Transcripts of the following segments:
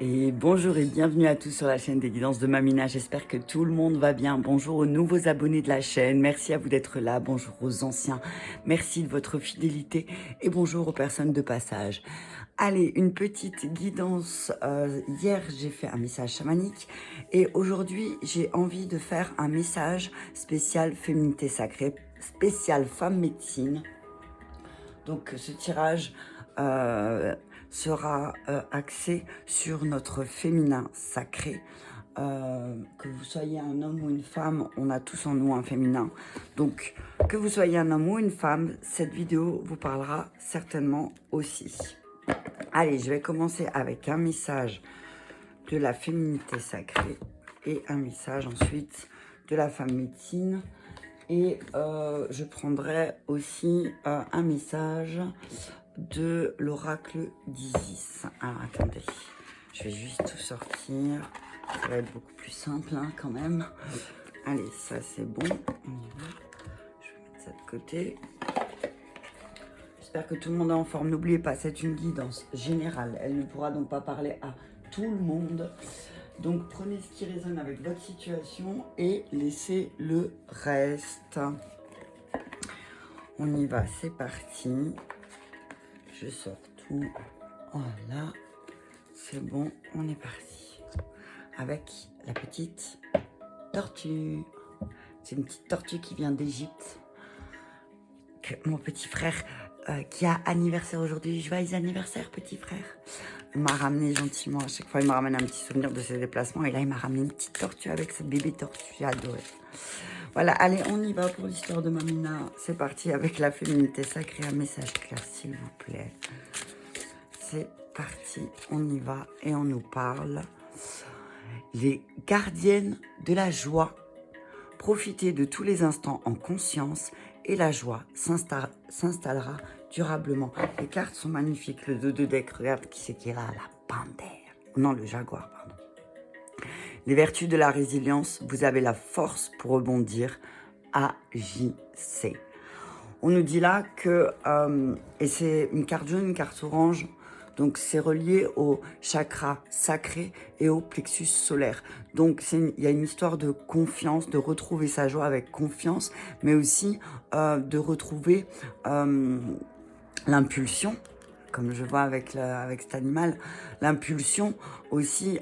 Et bonjour et bienvenue à tous sur la chaîne des guidances de Mamina. J'espère que tout le monde va bien. Bonjour aux nouveaux abonnés de la chaîne. Merci à vous d'être là. Bonjour aux anciens. Merci de votre fidélité. Et bonjour aux personnes de passage. Allez, une petite guidance. Hier, j'ai fait un message chamanique. Et aujourd'hui, j'ai envie de faire un message spécial féminité sacrée, spécial femme médecine. Donc, ce tirage sera axé sur notre féminin sacré. Que vous soyez un homme ou une femme, on a tous en nous un féminin. Donc, que vous soyez un homme ou une femme, cette vidéo vous parlera certainement aussi. Allez, je vais commencer avec un message de la féminité sacrée et un message ensuite de la femme médecine. Et je prendrai aussi un message de l'oracle d'Isis. Alors attendez, je vais juste tout sortir. Ça va être beaucoup plus simple hein, quand même. Allez, ça c'est bon. On y va. Je vais mettre ça de côté. J'espère que tout le monde est en forme. N'oubliez pas, c'est une guidance générale. Elle ne pourra donc pas parler à tout le monde. Donc prenez ce qui résonne avec votre situation et laissez le reste. On y va, c'est parti. Je sors tout. Voilà, c'est bon, on est parti. Avec la petite tortue. C'est une petite tortue qui vient d'Égypte. Que mon petit frère qui a anniversaire aujourd'hui. Joyeux anniversaire, petit frère. Il m'a ramené gentiment. À chaque fois, il m'a ramené un petit souvenir de ses déplacements. Et là, il m'a ramené une petite tortue avec ce bébé tortue. J'ai adoré. Voilà, allez, on y va pour l'histoire de Mamina. C'est parti avec la féminité sacrée. Un message clair, s'il vous plaît. C'est parti, on y va et on nous parle. Les gardiennes de la joie. Profitez de tous les instants en conscience et la joie s'installera durablement. Les cartes sont magnifiques. Le 2 de deck, regarde qui c'est qui est là, la panthère. Non, le jaguar, pardon. Les vertus de la résilience, vous avez la force pour rebondir. Agissez. On nous dit là que, et c'est une carte jaune, une carte orange, donc c'est relié au chakra sacré et au plexus solaire. Donc il y a une histoire de confiance, de retrouver sa joie avec confiance, mais aussi de retrouver l'impulsion, comme je vois avec cet animal, l'impulsion aussi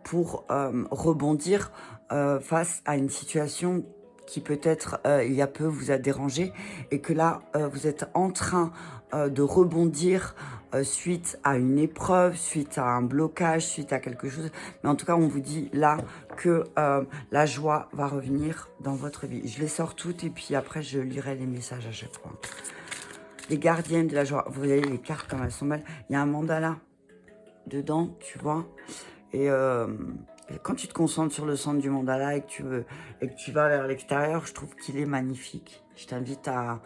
pour rebondir face à une situation qui peut-être il y a peu vous a dérangé et que là vous êtes en train de rebondir suite à une épreuve, suite à un blocage, suite à quelque chose. Mais en tout cas, on vous dit là que la joie va revenir dans votre vie. Je les sors toutes et puis après, je lirai les messages à chaque fois. Les gardiennes de la joie. Vous voyez les cartes comme elles sont belles. Il y a un mandala dedans, tu vois. Et quand tu te concentres sur le centre du mandala et que tu vas vers l'extérieur, je trouve qu'il est magnifique. Je t'invite à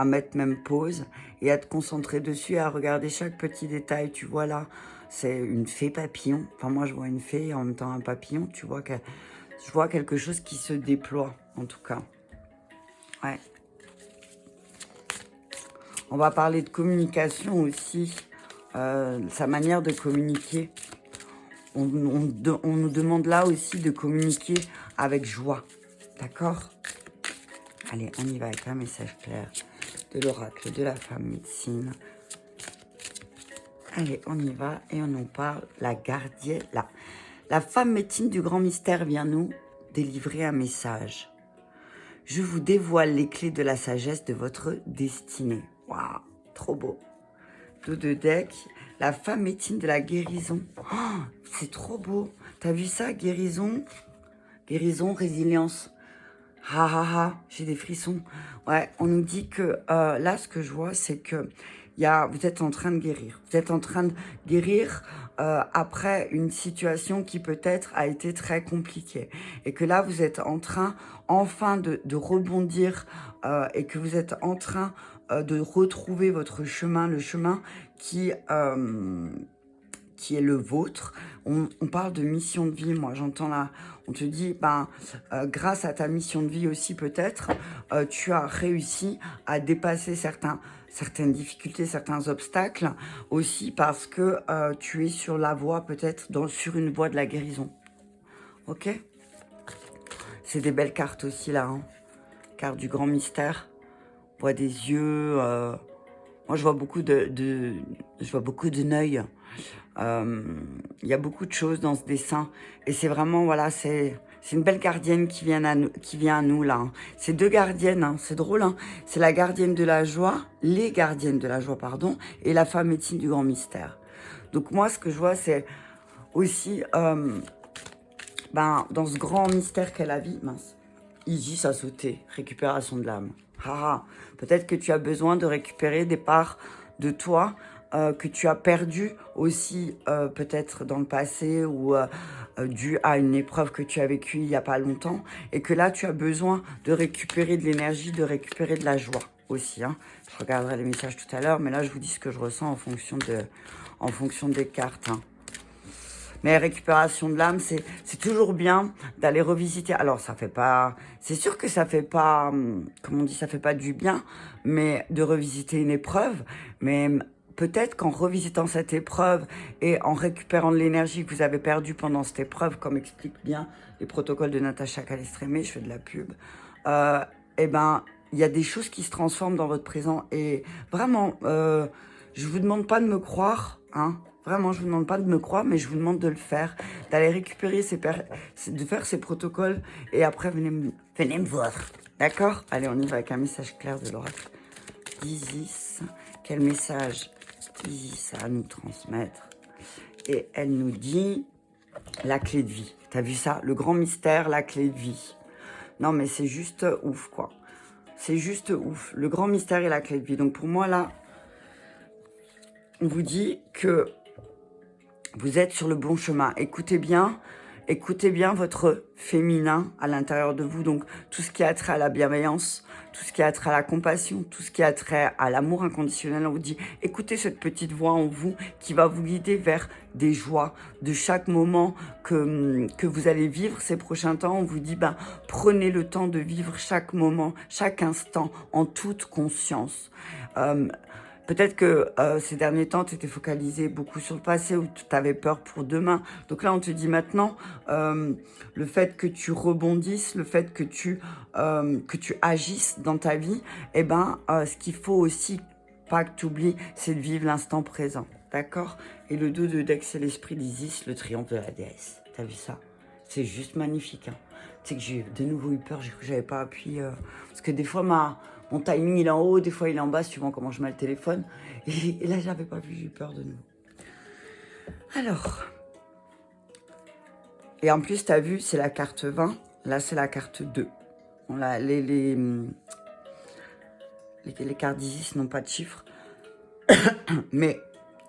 mettre même pause et à te concentrer dessus et à regarder chaque petit détail. Tu vois là, c'est une fée papillon. Enfin, moi, je vois une fée et en même temps un papillon. Tu vois que je vois quelque chose qui se déploie, en tout cas. Ouais. On va parler de communication aussi, sa manière de communiquer. On nous demande là aussi de communiquer avec joie. D'accord? Allez, on y va avec un message clair de l'oracle de la femme médecine. Allez, on y va et on nous parle. La gardienne, la femme médecine du grand mystère vient nous délivrer un message. Je vous dévoile les clés de la sagesse de votre destinée. Waouh, trop beau. 2 de deck. La femme médecine de la guérison. Oh, c'est trop beau. T'as vu ça? Guérison, résilience. Ha ha ha, j'ai des frissons. Ouais, on nous dit que là, ce que je vois, c'est que vous êtes en train de guérir. Vous êtes en train de guérir après une situation qui peut-être a été très compliquée. Et que là, vous êtes en train enfin de rebondir et que vous êtes en train de retrouver votre chemin, le chemin qui qui est le vôtre. On parle de mission de vie, moi j'entends là, on te dit, grâce à ta mission de vie aussi peut-être, tu as réussi à dépasser certaines difficultés, certains obstacles, aussi parce que tu es sur la voie peut-être, sur une voie de la guérison. Ok? C'est des belles cartes aussi là, hein. Carte du grand mystère, on voit des yeux, moi je vois beaucoup je vois beaucoup de neuil. Il y a beaucoup de choses dans ce dessin et c'est vraiment, voilà, c'est une belle gardienne qui vient à nous là, hein. C'est deux gardiennes, hein, c'est drôle, hein. C'est la gardienne de la joie, les gardiennes de la joie, pardon, et la femme médecine du grand mystère. Donc moi, ce que je vois, c'est aussi, dans ce grand mystère qu'est la vie, mince, Isis a sauté, récupération de l'âme. Peut-être que tu as besoin de récupérer des parts de toi que tu as perdu aussi peut-être dans le passé ou dû à une épreuve que tu as vécue il n'y a pas longtemps et que là tu as besoin de récupérer de l'énergie, de récupérer de la joie aussi, hein. Je regarderai les messages tout à l'heure, mais là je vous dis ce que je ressens en fonction des cartes, hein. Mais récupération de l'âme, c'est toujours bien d'aller revisiter. Alors, ça fait pas... C'est sûr que ça fait pas... Comme on dit, ça fait pas du bien, mais de revisiter une épreuve. Mais peut-être qu'en revisitant cette épreuve et en récupérant de l'énergie que vous avez perdue pendant cette épreuve, comme explique bien les protocoles de Natacha Calestrémé, je fais de la pub, il y a des choses qui se transforment dans votre présent. Et vraiment, je vous demande pas de me croire, hein. Vraiment, je vous demande pas de me croire, mais je vous demande de le faire, d'aller récupérer de faire ces protocoles, et après, venez me voir. D'accord? Allez, on y va avec un message clair de l'oracle d'Isis. Quel message Isis a à nous transmettre? Et elle nous dit la clé de vie. T'as vu ça? Le grand mystère, la clé de vie. Non, mais c'est juste ouf, quoi. C'est juste ouf. Le grand mystère et la clé de vie. Donc, pour moi, là, on vous dit que vous êtes sur le bon chemin. Écoutez bien votre féminin à l'intérieur de vous. Donc, tout ce qui a trait à la bienveillance, tout ce qui a trait à la compassion, tout ce qui a trait à l'amour inconditionnel. On vous dit, écoutez cette petite voix en vous qui va vous guider vers des joies de chaque moment que vous allez vivre ces prochains temps. On vous dit, prenez le temps de vivre chaque moment, chaque instant en toute conscience. Peut-être que ces derniers temps, tu étais focalisé beaucoup sur le passé ou tu avais peur pour demain. Donc là, on te dit maintenant, le fait que tu rebondisses, le fait que tu agisses dans ta vie, ce qu'il faut aussi pas que tu oublies, c'est de vivre l'instant présent. D'accord? Et le 2 de Dex, c'est l'esprit d'Isis, le triomphe de la déesse. T'as vu ça? C'est juste magnifique, hein. Tu sais que j'ai de nouveau eu peur, j'ai cru que j'avais pas appuyé. Parce que des fois, mon timing, il est en haut, des fois, il est en bas, suivant comment je mets le téléphone. Et là, j'avais pas vu, j'ai eu peur de nouveau. Alors. Et en plus, tu as vu, c'est la carte 20. Là, c'est la carte 2. Bon, là, les cartes d'Isis n'ont pas de chiffres. Mais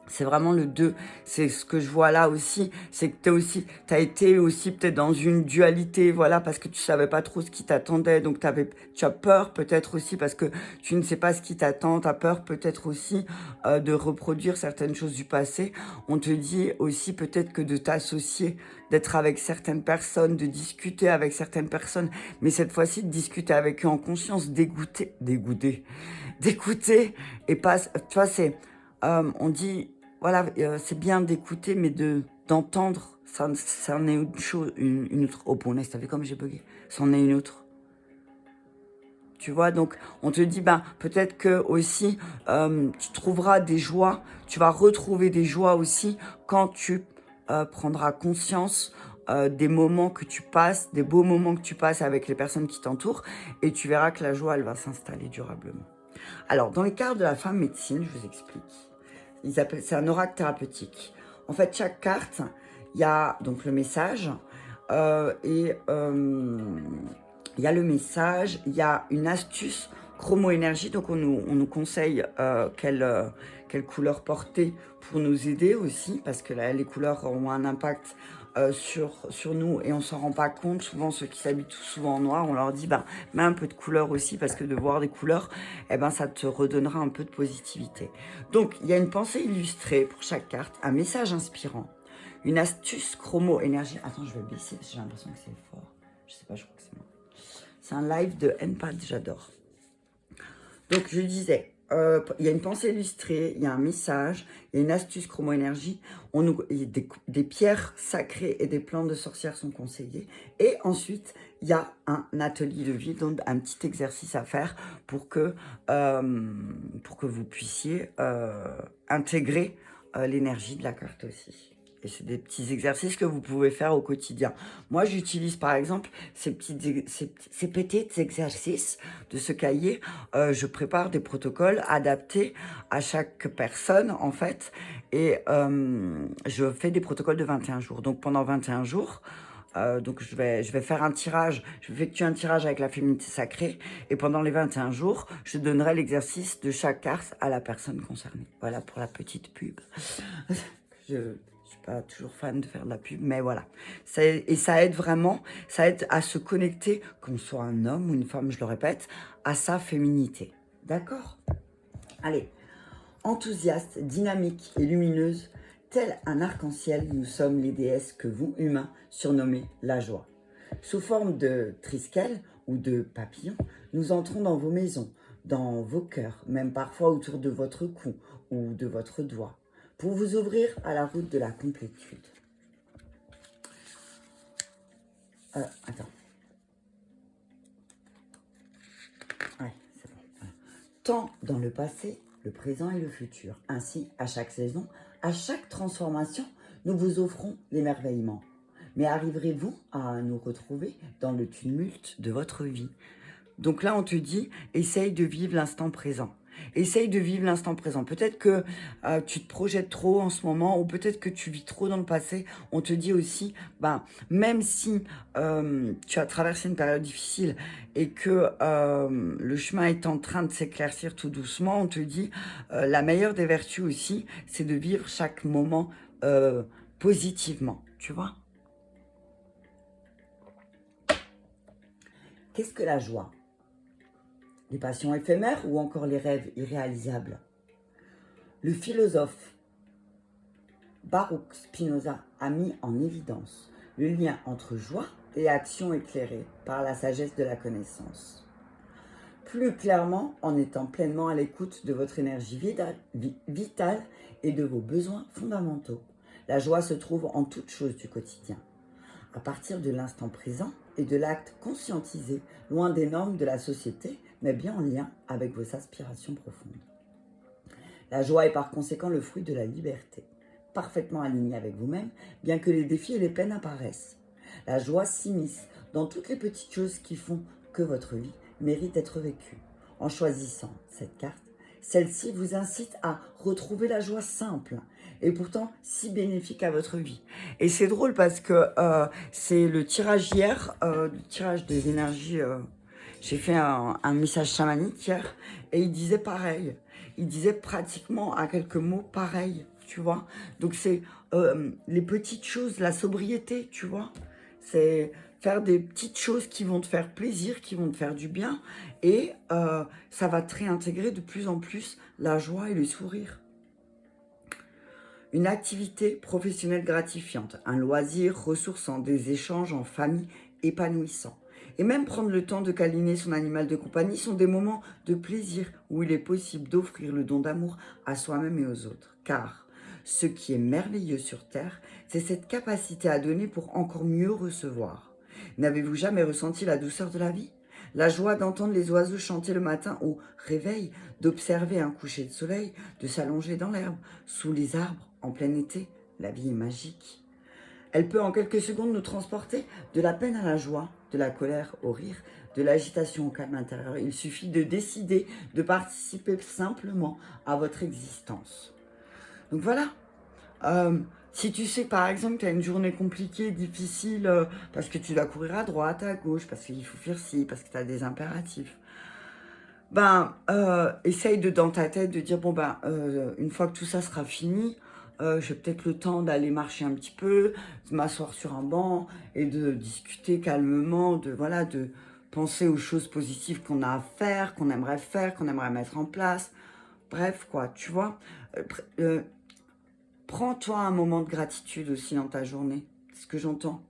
c'est vraiment le 2. C'est ce que je vois là aussi. C'est que tu as été aussi peut-être dans une dualité, voilà, parce que tu savais pas trop ce qui t'attendait. Donc, tu as peur peut-être aussi parce que tu ne sais pas ce qui t'attend. Tu as peur peut-être aussi de reproduire certaines choses du passé. On te dit aussi peut-être que de t'associer, d'être avec certaines personnes, de discuter avec certaines personnes. Mais cette fois-ci, de discuter avec eux en conscience, d'écouter. Et pas... Tu vois, c'est... on dit... Voilà, c'est bien d'écouter, mais d'entendre, ça en est une chose, une autre. Oh, bon, t'as vu comme j'ai bugué? Ça en est une autre. Tu vois, donc, on te dit, peut-être que aussi, tu trouveras des joies, tu vas retrouver des joies aussi quand tu prendras conscience des moments que tu passes, des beaux moments que tu passes avec les personnes qui t'entourent, et tu verras que la joie, elle va s'installer durablement. Alors, dans les cartes de la femme médecine, je vous explique. C'est un oracle thérapeutique. En fait, chaque carte, il y a donc le message il y a le message, il y a une astuce chromo-énergie. Donc, on nous conseille qu'elle quelle couleur porter pour nous aider aussi, parce que là, les couleurs ont un impact sur nous et on s'en rend pas compte. Souvent, ceux qui s'habillent tout souvent en noir, on leur dit, bah, mets un peu de couleur aussi, parce que de voir des couleurs, eh ben, ça te redonnera un peu de positivité. Donc, il y a une pensée illustrée pour chaque carte, un message inspirant, une astuce chromo-énergie. Attends, je vais baisser parce que j'ai l'impression que c'est fort. Je sais pas, je crois que c'est moi. C'est un live de NPAD, j'adore. Donc, je disais, il y a une pensée illustrée, il y a un message, il y a une astuce chromo-énergie, des pierres sacrées et des plantes de sorcières sont conseillées. Et ensuite, il y a un atelier de vie, donc un petit exercice à faire pour que vous puissiez intégrer l'énergie de la carte aussi. Et c'est des petits exercices que vous pouvez faire au quotidien. Moi, j'utilise par exemple ces petits exercices de ce cahier. Je prépare des protocoles adaptés à chaque personne, en fait. Et je fais des protocoles de 21 jours. Donc, pendant 21 jours, donc je vais faire un tirage. Je vais effectuer un tirage avec la féminité sacrée. Et pendant les 21 jours, je donnerai l'exercice de chaque carte à la personne concernée. Voilà pour la petite pub. Je suis pas toujours fan de faire de la pub, mais voilà. Et ça aide vraiment, ça aide à se connecter, qu'on soit un homme ou une femme, je le répète, à sa féminité. D'accord? Allez, enthousiaste, dynamique et lumineuse, tel un arc-en-ciel, nous sommes les déesses que vous, humains, surnommez la joie. Sous forme de triskel ou de papillon, nous entrons dans vos maisons, dans vos cœurs, même parfois autour de votre cou ou de votre doigt, pour vous ouvrir à la route de la complétude. Attends. Ouais, c'est bon. Voilà. Tant dans le passé, le présent et le futur. Ainsi, à chaque saison, à chaque transformation, nous vous offrons l'émerveillement. Mais arriverez-vous à nous retrouver dans le tumulte de votre vie? Donc là, on te dit, essaye de vivre l'instant présent. Essaye de vivre l'instant présent. Peut-être que tu te projettes trop en ce moment ou peut-être que tu vis trop dans le passé. On te dit aussi, même si tu as traversé une période difficile et que le chemin est en train de s'éclaircir tout doucement, on te dit, la meilleure des vertus aussi, c'est de vivre chaque moment positivement. Tu vois? Qu'est-ce que la joie? Les passions éphémères ou encore les rêves irréalisables? Le philosophe Baruch Spinoza a mis en évidence le lien entre joie et action éclairée par la sagesse de la connaissance. Plus clairement, en étant pleinement à l'écoute de votre énergie vitale et de vos besoins fondamentaux. La joie se trouve en toutes choses du quotidien. À partir de l'instant présent et de l'acte conscientisé, loin des normes de la société, mais bien en lien avec vos aspirations profondes. La joie est par conséquent le fruit de la liberté, parfaitement aligné avec vous-même, bien que les défis et les peines apparaissent. La joie s'immisce dans toutes les petites choses qui font que votre vie mérite d'être vécue. En choisissant cette carte, celle-ci vous incite à retrouver la joie simple et pourtant si bénéfique à votre vie. Et c'est drôle parce que c'est le tirage hier, le tirage des énergies. J'ai fait un message chamanique hier et il disait pareil. Il disait pratiquement à quelques mots pareil, tu vois. Donc c'est les petites choses, la sobriété, tu vois. C'est faire des petites choses qui vont te faire plaisir, qui vont te faire du bien. Et ça va te réintégrer de plus en plus la joie et le sourire. Une activité professionnelle gratifiante, un loisir ressourçant, des échanges en famille épanouissants. Et même prendre le temps de câliner son animal de compagnie sont des moments de plaisir où il est possible d'offrir le don d'amour à soi-même et aux autres. Car ce qui est merveilleux sur Terre, c'est cette capacité à donner pour encore mieux recevoir. N'avez-vous jamais ressenti la douceur de la vie? La joie d'entendre les oiseaux chanter le matin au réveil, d'observer un coucher de soleil, de s'allonger dans l'herbe, sous les arbres, en plein été. La vie est magique. Elle peut en quelques secondes nous transporter de la peine à la joie, de la colère au rire, de l'agitation au calme intérieur. Il suffit de décider de participer simplement à votre existence. Donc voilà. Si tu sais par exemple que tu as une journée compliquée, difficile, parce que tu dois courir à droite, à gauche, parce qu'il faut faire ci, parce que tu as des impératifs, essaye dans ta tête de dire, bon, une fois que tout ça sera fini, j'ai peut-être le temps d'aller marcher un petit peu, de m'asseoir sur un banc et de discuter calmement, de penser aux choses positives qu'on a à faire, qu'on aimerait mettre en place. Bref, quoi, tu vois. Prends-toi un moment de gratitude aussi dans ta journée. C'est ce que j'entends.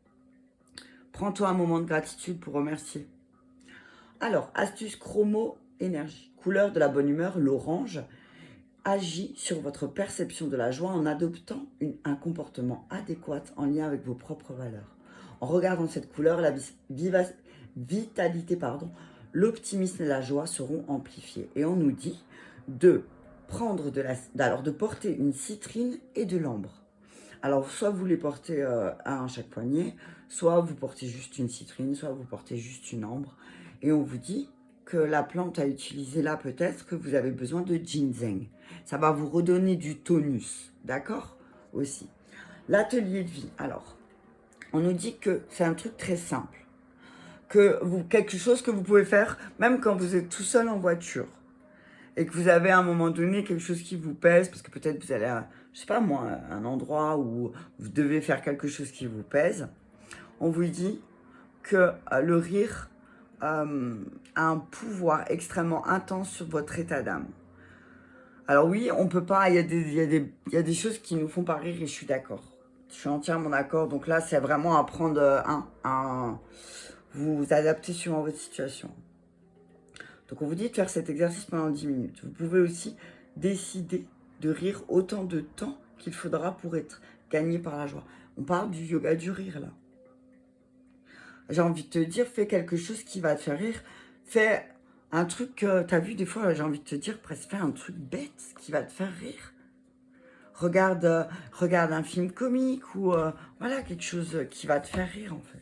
Prends-toi un moment de gratitude pour remercier. Alors, astuce chromo énergie. Couleur de la bonne humeur, l'orange agit sur votre perception de la joie en adoptant un comportement adéquat en lien avec vos propres valeurs. En regardant cette couleur, la vitalité, l'optimisme et la joie seront amplifiés. Et on nous dit de prendre de porter une citrine et de l'ambre. Alors, soit vous les portez un à chaque poignet, soit vous portez juste une citrine, soit vous portez juste une ambre. Et on vous dit que la plante à utiliser là, peut-être que vous avez besoin de ginseng. Ça va vous redonner du tonus, d'accord? Aussi. L'atelier de vie, alors, on nous dit que c'est un truc très simple. Quelque chose que vous pouvez faire même quand vous êtes tout seul en voiture. Et que vous avez à un moment donné quelque chose qui vous pèse, parce que peut-être vous allez à, je sais pas moi, un endroit où vous devez faire quelque chose qui vous pèse. On vous dit que le rire a un pouvoir extrêmement intense sur votre état d'âme. Alors oui, on peut pas, il y a des choses qui nous font pas rire et je suis d'accord. Je suis entièrement d'accord. Donc là, c'est vraiment à prendre vous adapter suivant votre situation. Donc on vous dit de faire cet exercice pendant 10 minutes. Vous pouvez aussi décider de rire autant de temps qu'il faudra pour être gagné par la joie. On parle du yoga du rire là. J'ai envie de te dire, fais quelque chose qui va te faire rire. Fais un truc que tu as vu des fois, j'ai envie de te dire, presque fais un truc bête qui va te faire rire. Regarde un film comique ou voilà, quelque chose qui va te faire rire en fait.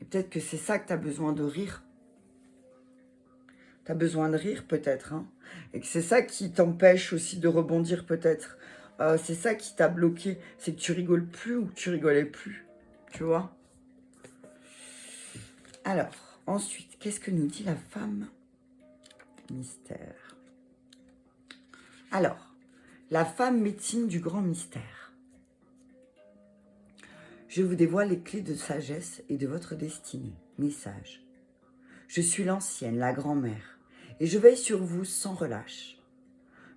Et peut-être que c'est ça que tu as besoin de rire. Tu as besoin de rire peut-être. Hein, et que c'est ça qui t'empêche aussi de rebondir peut-être. C'est ça qui t'a bloqué. C'est que tu rigoles plus ou que tu rigolais plus. Tu vois? Alors, ensuite, qu'est-ce que nous dit la femme mystère? Alors, la femme médecine du grand mystère. Je vous dévoile les clés de sagesse et de votre destinée. Message. Je suis l'ancienne, la grand-mère, et je veille sur vous sans relâche.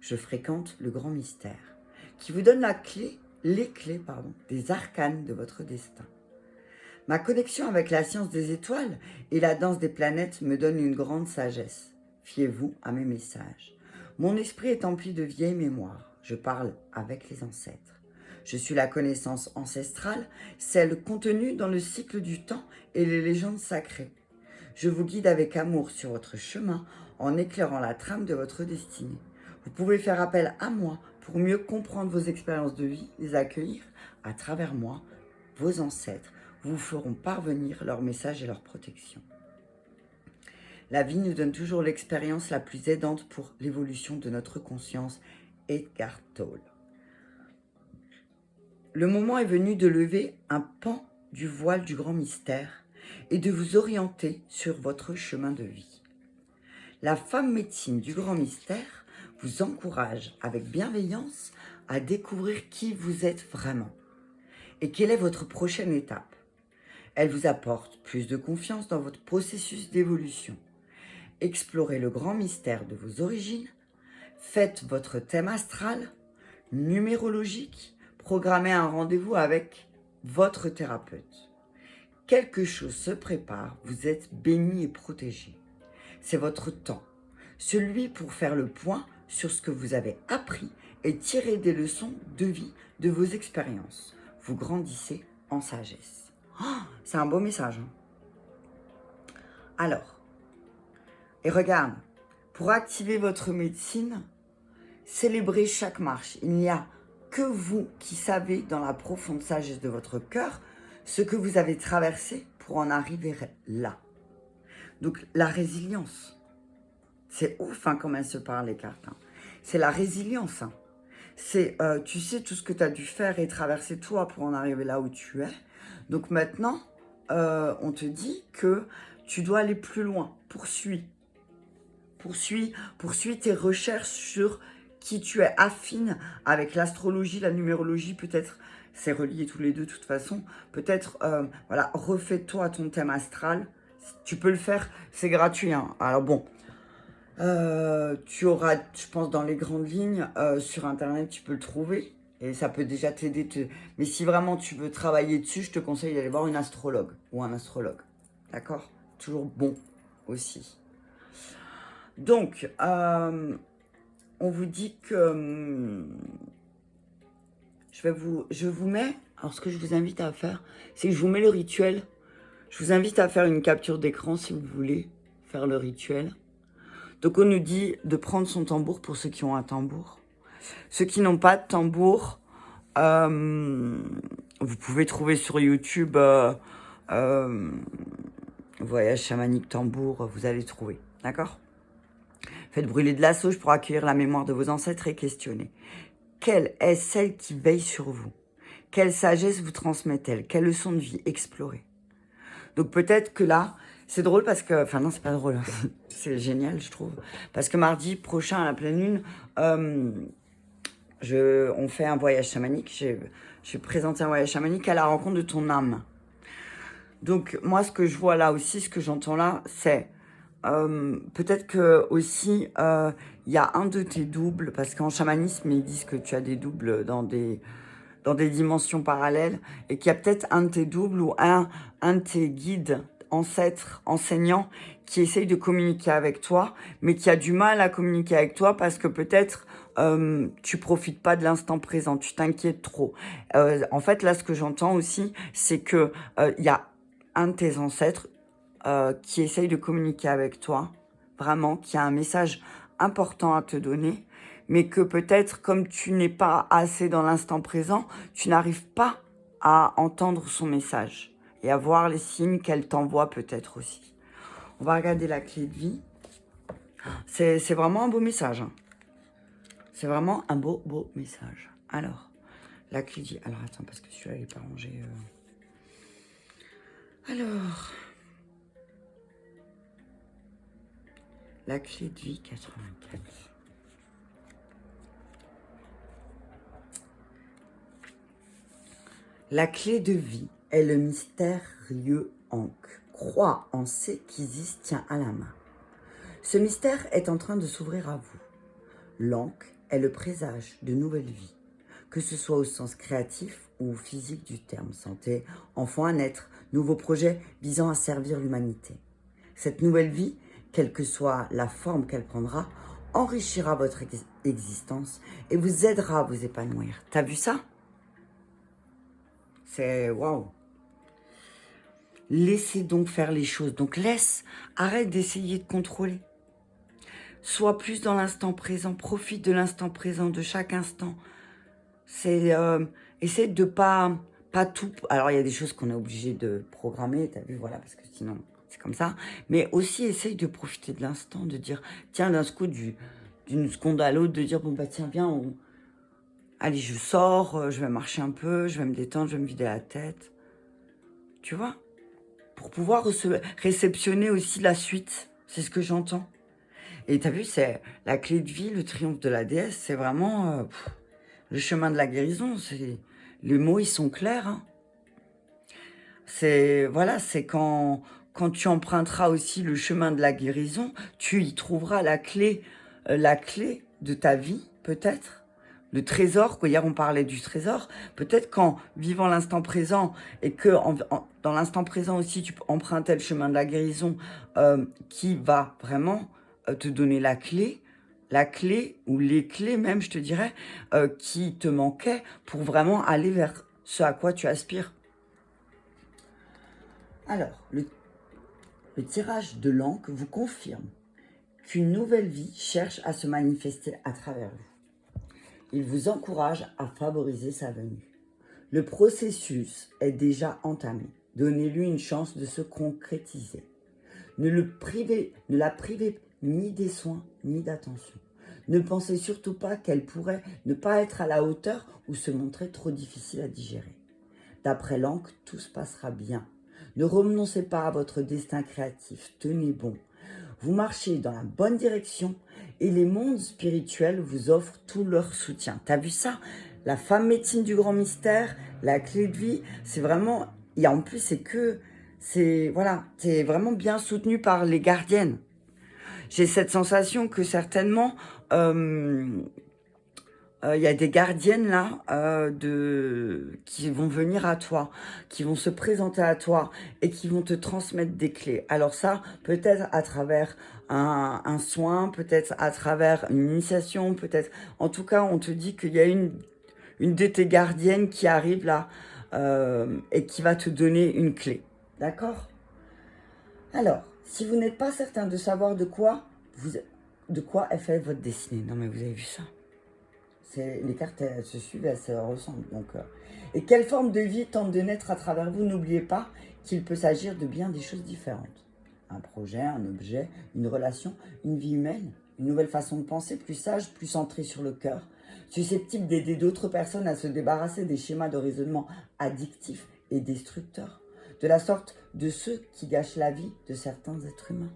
Je fréquente le grand mystère, qui vous donne les clés des arcanes de votre destin. Ma connexion avec la science des étoiles et la danse des planètes me donne une grande sagesse. Fiez-vous à mes messages. Mon esprit est empli de vieilles mémoires. Je parle avec les ancêtres. Je suis la connaissance ancestrale, celle contenue dans le cycle du temps et les légendes sacrées. Je vous guide avec amour sur votre chemin en éclairant la trame de votre destinée. Vous pouvez faire appel à moi pour mieux comprendre vos expériences de vie, les accueillir à travers moi, vos ancêtres vous feront parvenir leurs messages et leur protection. La vie nous donne toujours l'expérience la plus aidante pour l'évolution de notre conscience. Eckhart Tolle. Le moment est venu de lever un pan du voile du grand mystère et de vous orienter sur votre chemin de vie. La femme médecine du grand mystère vous encourage avec bienveillance à découvrir qui vous êtes vraiment et quelle est votre prochaine étape. Elle vous apporte plus de confiance dans votre processus d'évolution. Explorez le grand mystère de vos origines, faites votre thème astral, numérologique, programmez un rendez-vous avec votre thérapeute. Quelque chose se prépare, vous êtes béni et protégé. C'est votre temps, celui pour faire le point sur ce que vous avez appris et tirer des leçons de vie de vos expériences. Vous grandissez en sagesse. Oh, c'est un beau message. Hein. Alors, et regarde, pour activer votre médecine, célébrez chaque marche. Il n'y a que vous qui savez dans la profonde sagesse de votre cœur ce que vous avez traversé pour en arriver là. Donc la résilience, c'est ouf hein, comme elles se parlent les cartes. Hein. C'est la résilience. Hein. C'est, tu sais tout ce que tu as dû faire et traverser toi pour en arriver là où tu es. Donc maintenant, on te dit que tu dois aller plus loin. Poursuis poursuis tes recherches sur qui tu es affine avec l'astrologie, la numérologie, peut-être, c'est relié tous les deux de toute façon, peut-être, voilà, refais-toi ton thème astral, tu peux le faire, c'est gratuit, hein. Alors bon, tu auras, je pense, dans les grandes lignes, sur Internet, tu peux le trouver, et ça peut déjà t'aider, mais si vraiment tu veux travailler dessus, je te conseille d'aller voir une astrologue, ou un astrologue, d'accord? Toujours bon, aussi. Donc, on vous dit que je vous mets, alors ce que je vous invite à faire, c'est que je vous mets le rituel. Je vous invite à faire une capture d'écran si vous voulez faire le rituel. Donc on nous dit de prendre son tambour pour ceux qui ont un tambour. Ceux qui n'ont pas de tambour, vous pouvez trouver sur YouTube voyage chamanique tambour, vous allez trouver, d'accord? Faites brûler de la sauge pour accueillir la mémoire de vos ancêtres et questionner. Quelle est celle qui veille sur vous? Quelle sagesse vous transmet-elle? Quelle leçon de vie explorer? Donc peut-être que là, c'est drôle parce que... Enfin non, c'est pas drôle. C'est génial, je trouve. Parce que mardi prochain, à la pleine lune, on fait un voyage chamanique. J'ai présenté un voyage chamanique à la rencontre de ton âme. Donc moi, ce que je vois là aussi, ce que j'entends là, c'est... peut-être que aussi il y a un de tes doubles, parce qu'en chamanisme ils disent que tu as des doubles dans des dimensions parallèles, et qu'il y a peut-être un de tes doubles ou un de tes guides, ancêtres, enseignants, qui essaye de communiquer avec toi, mais qui a du mal à communiquer avec toi parce que peut-être tu profites pas de l'instant présent, tu t'inquiètes trop. En fait là, ce que j'entends aussi, c'est que il y a un de tes ancêtres qui essaye de communiquer avec toi, vraiment, qui a un message important à te donner, mais que peut-être comme tu n'es pas assez dans l'instant présent, tu n'arrives pas à entendre son message et à voir les signes qu'elle t'envoie peut-être aussi. On va regarder la clé de vie. C'est vraiment un beau message, hein. C'est vraiment un beau message. Alors, la clé de vie. Alors, attends, parce que celui-là, il n'est pas rangé. Alors... La clé de vie 84. La clé de vie est le mystérieux Ankh. Crois en ce qu'Isis tient à la main. Ce mystère est en train de s'ouvrir à vous. L'Ankh est le présage de nouvelles vies, que ce soit au sens créatif ou physique du terme. Santé, enfant à naître, nouveaux projets visant à servir l'humanité. Cette nouvelle vie, quelle que soit la forme qu'elle prendra, enrichira votre existence et vous aidera à vous épanouir. T'as vu ça? C'est waouh! Laissez donc faire les choses. Donc arrête d'essayer de contrôler. Sois plus dans l'instant présent, profite de l'instant présent, de chaque instant. Essaie de pas tout... Alors, il y a des choses qu'on est obligé de programmer, t'as vu, voilà, parce que sinon... C'est comme ça, mais aussi essaye de profiter de l'instant, de dire, tiens, d'un coup, d'une seconde à l'autre, de dire, bon, bah tiens, viens, allez, je sors, je vais marcher un peu, je vais me détendre, je vais me vider la tête. Tu vois? Pour pouvoir réceptionner aussi la suite, c'est ce que j'entends. Et t'as vu, c'est la clé de vie, le triomphe de la déesse, c'est vraiment le chemin de la guérison. Les mots, ils sont clairs, hein. Voilà, c'est quand tu emprunteras aussi le chemin de la guérison, tu y trouveras la clé de ta vie, peut-être. Le trésor, hier on parlait du trésor, peut-être qu'en vivant l'instant présent et que dans l'instant présent aussi tu empruntais le chemin de la guérison qui va vraiment te donner la clé ou les clés même, je te dirais, qui te manquaient pour vraiment aller vers ce à quoi tu aspires. Alors, le tirage de l'Ankh vous confirme qu'une nouvelle vie cherche à se manifester à travers vous. Il vous encourage à favoriser sa venue. Le processus est déjà entamé. Donnez-lui une chance de se concrétiser. Ne la privez ni des soins ni d'attention. Ne pensez surtout pas qu'elle pourrait ne pas être à la hauteur ou se montrer trop difficile à digérer. D'après l'Ankh, tout se passera bien. Ne renoncez pas à votre destin créatif, tenez bon. Vous marchez dans la bonne direction et les mondes spirituels vous offrent tout leur soutien. T'as vu ça? La femme médecine du grand mystère, la clé de vie, c'est vraiment... Et en plus, voilà, t'es vraiment bien soutenu par les gardiennes. J'ai cette sensation que certainement... il y a des gardiennes là qui vont venir à toi, qui vont se présenter à toi et qui vont te transmettre des clés. Alors ça, peut-être à travers un soin, peut-être à travers une initiation, peut-être... En tout cas, on te dit qu'il y a une de tes gardiennes qui arrive là et qui va te donner une clé. D'accord? Alors, si vous n'êtes pas certain de savoir de quoi est faite votre destinée. Non mais vous avez vu ça? Les cartes, elles se suivent, elles se ressemblent. Donc, et quelle forme de vie tente de naître à travers vous? N'oubliez pas qu'il peut s'agir de bien des choses différentes. Un projet, un objet, une relation, une vie humaine, une nouvelle façon de penser, plus sage, plus centrée sur le cœur, susceptible d'aider d'autres personnes à se débarrasser des schémas de raisonnement addictifs et destructeurs, de la sorte de ceux qui gâchent la vie de certains êtres humains.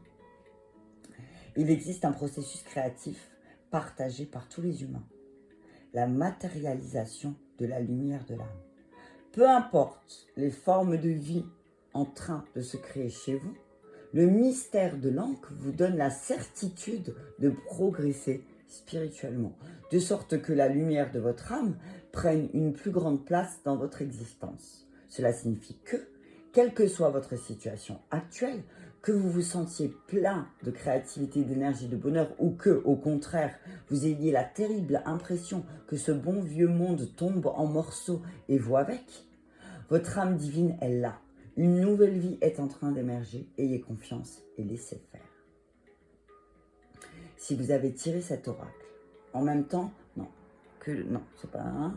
Il existe un processus créatif partagé par tous les humains. La matérialisation de la lumière de l'âme. Peu importe les formes de vie en train de se créer chez vous, le mystère de l'encre vous donne la certitude de progresser spirituellement, de sorte que la lumière de votre âme prenne une plus grande place dans votre existence. Cela signifie que, quelle que soit votre situation actuelle, que vous vous sentiez plein de créativité, d'énergie, de bonheur, ou que, au contraire, vous ayez la terrible impression que ce bon vieux monde tombe en morceaux et vous avec, votre âme divine est là. Une nouvelle vie est en train d'émerger. Ayez confiance et laissez faire. Si vous avez tiré cet oracle, en même temps, non, c'est pas un.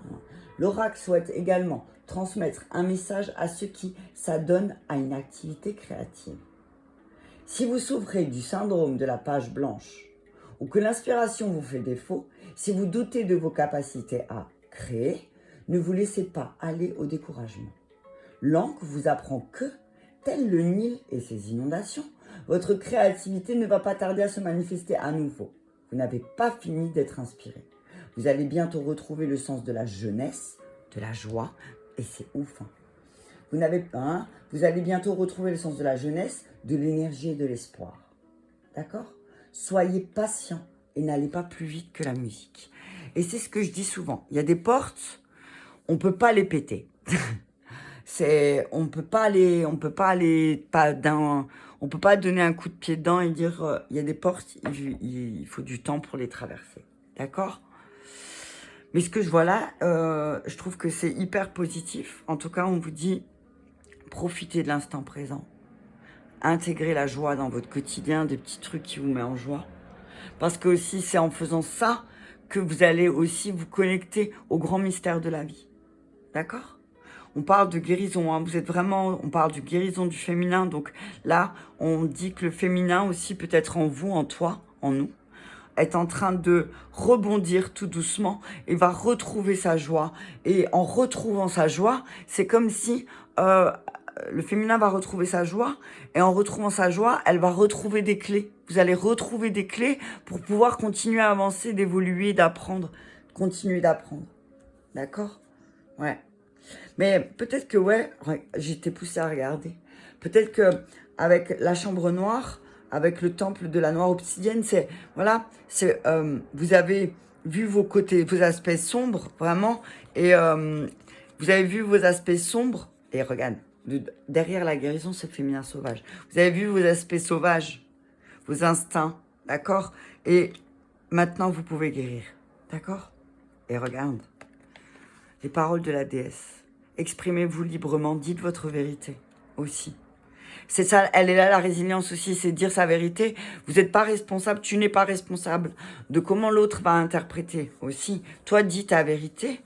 L'oracle souhaite également transmettre un message à ceux qui s'adonnent à une activité créative. Si vous souffrez du syndrome de la page blanche ou que l'inspiration vous fait défaut, si vous doutez de vos capacités à créer, ne vous laissez pas aller au découragement. L'encre vous apprend que, tel le Nil et ses inondations, votre créativité ne va pas tarder à se manifester à nouveau. Vous n'avez pas fini d'être inspiré. Vous allez bientôt retrouver le sens de la jeunesse, de la joie, et c'est ouf. Vous allez bientôt retrouver le sens de la jeunesse, de l'énergie et de l'espoir. D'accord? Soyez patient et n'allez pas plus vite que la musique. Et c'est ce que je dis souvent. Il y a des portes, on ne peut pas les péter. On peut pas donner un coup de pied dedans et dire il y a des portes, il faut du temps pour les traverser. D'accord? Mais ce que je vois là, je trouve que c'est hyper positif. En tout cas, on vous dit, profitez de l'instant présent. Intégrez la joie dans votre quotidien, des petits trucs qui vous mettent en joie. Parce que aussi, c'est en faisant ça que vous allez aussi vous connecter au grand mystère de la vie. D'accord? On parle de guérison, hein. On parle de guérison du féminin. Donc là, on dit que le féminin aussi peut être en vous, en toi, en nous, est en train de rebondir tout doucement et va retrouver sa joie. Et en retrouvant sa joie, c'est comme si le féminin va retrouver sa joie, et en retrouvant sa joie, elle va retrouver des clés. Vous allez retrouver des clés pour pouvoir continuer à avancer, d'évoluer, d'apprendre, continuer d'apprendre. D'accord? Ouais. Mais peut-être que, j'étais poussée à regarder. Peut-être que avec la chambre noire, avec le temple de la noire obsidienne, vous avez vu vos côtés, vos aspects sombres, vraiment, et vous avez vu vos aspects sombres, et regarde, derrière la guérison, c'est le féminin sauvage. Vous avez vu vos aspects sauvages, vos instincts, d'accord? Et maintenant, vous pouvez guérir, d'accord? Et regarde, les paroles de la déesse. Exprimez-vous librement, dites votre vérité aussi. C'est ça, elle est là, la résilience aussi, c'est dire sa vérité. Vous n'êtes pas responsable, tu n'es pas responsable de comment l'autre va interpréter aussi. Toi, dis ta vérité.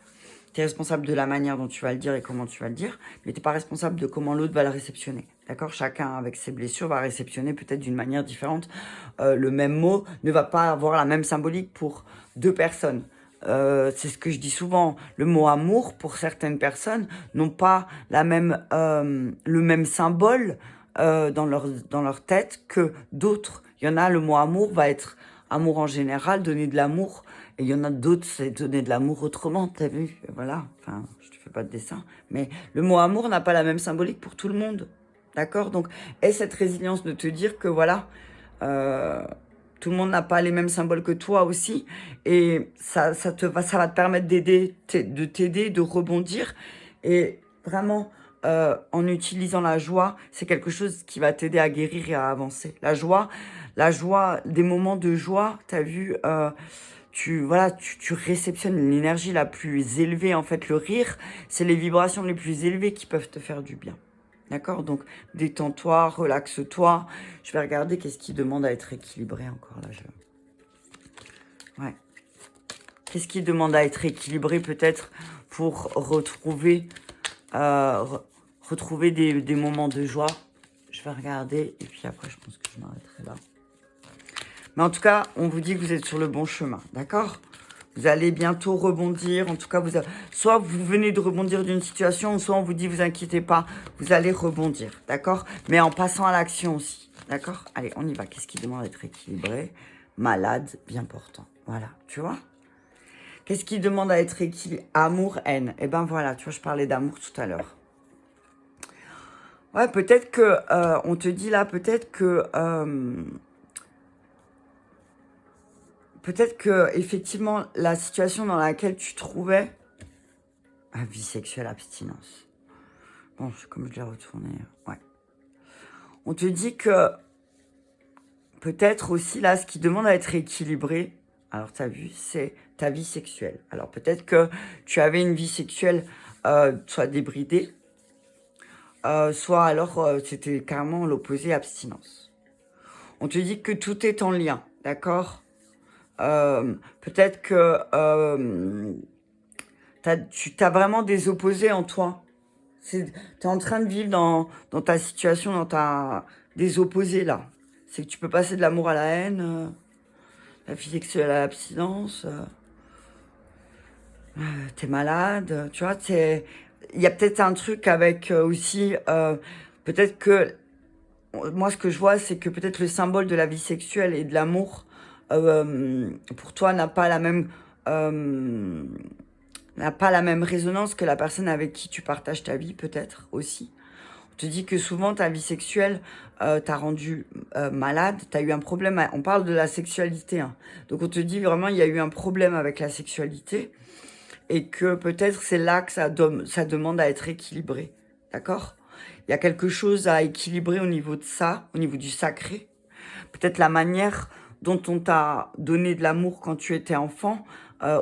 Tu es responsable de la manière dont tu vas le dire et comment tu vas le dire, mais tu n'es pas responsable de comment l'autre va le réceptionner. D'accord? Chacun, avec ses blessures, va réceptionner peut-être d'une manière différente. Le même mot ne va pas avoir la même symbolique pour deux personnes. C'est ce que je dis souvent. Le mot amour, pour certaines personnes, n'ont pas le même symbole dans leur tête que d'autres Il y en a, le mot amour va être amour en général, donner de l'amour. Et il y en a d'autres, c'est donner de l'amour autrement, t'as vu? Voilà, enfin, je te fais pas de dessin. Mais le mot amour n'a pas la même symbolique pour tout le monde. D'accord? Donc, aie cette résilience de te dire que voilà, tout le monde n'a pas les mêmes symboles que toi aussi. Et ça va te permettre de t'aider, de rebondir. Et vraiment, en utilisant la joie, c'est quelque chose qui va t'aider à guérir et à avancer. La joie, des moments de joie, t'as vu, tu réceptionnes l'énergie la plus élevée. En fait, le rire, c'est les vibrations les plus élevées qui peuvent te faire du bien. D'accord? Donc, détends-toi, relaxe-toi. Je vais regarder qu'est-ce qui demande à être équilibré encore là. Ouais. Qu'est-ce qui demande à être équilibré peut-être pour retrouver, retrouver des moments de joie. Je vais regarder et puis après, je pense que je m'arrêterai là. Mais en tout cas, on vous dit que vous êtes sur le bon chemin, d'accord? Vous allez bientôt rebondir. En tout cas, soit vous venez de rebondir d'une situation, soit on vous dit, vous inquiétez pas, vous allez rebondir, d'accord? Mais en passant à l'action aussi, d'accord? Allez, on y va. Qu'est-ce qui demande d'être équilibré? Malade, bien portant. Voilà, tu vois? Qu'est-ce qui demande à être équilibré? Amour, haine. Eh ben voilà, tu vois, je parlais d'amour tout à l'heure. Ouais, peut-être que, on te dit là, peut-être que effectivement, la situation dans laquelle tu te trouvais, vie sexuelle, abstinence. Bon, comme je l'ai retourné, ouais. On te dit que peut-être aussi là, ce qui demande à être équilibré, alors tu as vu, c'est ta vie sexuelle. Alors peut-être que tu avais une vie sexuelle soit débridée, soit alors c'était carrément l'opposé, abstinence. On te dit que tout est en lien, d'accord? Peut-être que tu as vraiment des opposés en toi. Tu es en train de vivre dans ta situation, des opposés là. C'est que tu peux passer de l'amour à la haine, la vie sexuelle à l'abstinence, t'es malade, tu vois, il y a peut-être un truc avec aussi, peut-être que, moi ce que je vois, c'est que peut-être le symbole de la vie sexuelle et de l'amour, pour toi, n'a pas la même résonance que la personne avec qui tu partages ta vie, peut-être aussi. On te dit que souvent ta vie sexuelle t'a rendu malade, t'as eu un problème. On parle de la sexualité, hein. Donc on te dit vraiment il y a eu un problème avec la sexualité et que peut-être c'est là que ça demande à être équilibré. D'accord? Il y a quelque chose à équilibrer au niveau de ça, au niveau du sacré. Peut-être la manière dont on t'a donné de l'amour quand tu étais enfant.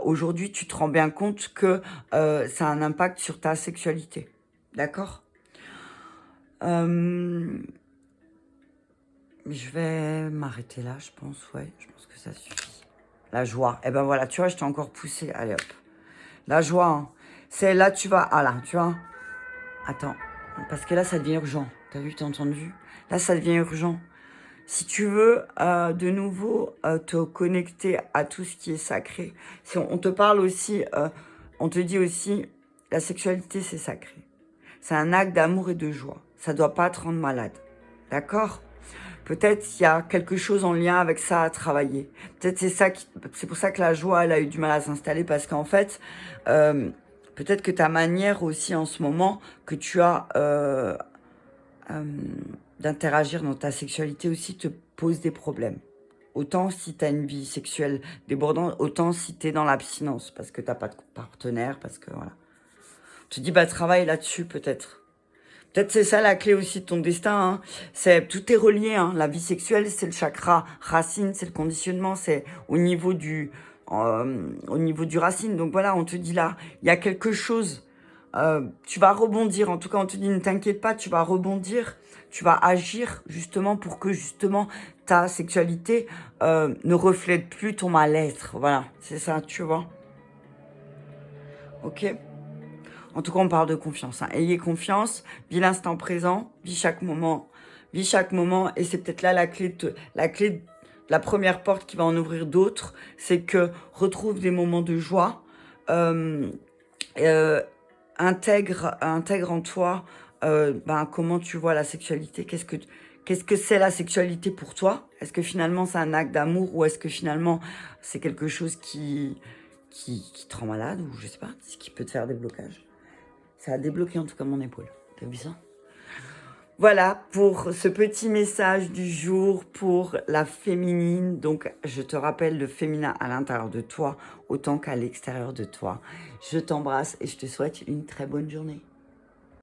Aujourd'hui, tu te rends bien compte que ça a un impact sur ta sexualité. D'accord? Je vais m'arrêter là, je pense. Ouais, je pense que ça suffit. La joie. Eh ben voilà, tu vois, je t'ai encore poussé. Allez hop. La joie, hein. C'est là, tu vas... Ah là, tu vois. Attends. Parce que là, ça devient urgent. T'as vu, t'as entendu? Là, ça devient urgent. Si tu veux de nouveau te connecter à tout ce qui est sacré, si on te parle aussi, on te dit aussi, la sexualité c'est sacré. C'est un acte d'amour et de joie. Ça ne doit pas te rendre malade. D'accord? Peut-être qu'il y a quelque chose en lien avec ça à travailler. Peut-être c'est pour ça que la joie, elle a eu du mal à s'installer parce qu'en fait, peut-être que ta manière aussi en ce moment que tu as d'interagir dans ta sexualité aussi te pose des problèmes. Autant si tu as une vie sexuelle débordante, autant si tu es dans l'abstinence, parce que tu n'as pas de partenaire, parce que voilà. Tu te dis, bah travaille là-dessus peut-être. Peut-être c'est ça la clé aussi de ton destin. Hein. Tout est relié. Hein. La vie sexuelle, c'est le chakra racine, c'est le conditionnement, c'est au niveau du racine. Donc voilà, on te dit là, il y a quelque chose. Tu vas rebondir. En tout cas, on te dit, ne t'inquiète pas, tu vas rebondir. Tu vas agir justement pour que justement ta sexualité ne reflète plus ton mal-être. Voilà, c'est ça, tu vois. Ok? En tout cas, on parle de confiance. Hein. Ayez confiance, vis l'instant présent, vis chaque moment, et c'est peut-être là la clé de la première porte qui va en ouvrir d'autres, c'est que retrouve des moments de joie, intègre en toi comment tu vois la sexualité, Qu'est-ce que c'est la sexualité pour toi? Est-ce que finalement c'est un acte d'amour ou est-ce que finalement c'est quelque chose qui te rend malade ou je sais pas, qui peut te faire des blocages? Ça a débloqué en tout cas mon épaule. T'as vu ça? Voilà pour ce petit message du jour pour la féminine. Donc, je te rappelle le féminin à l'intérieur de toi autant qu'à l'extérieur de toi. Je t'embrasse et je te souhaite une très bonne journée.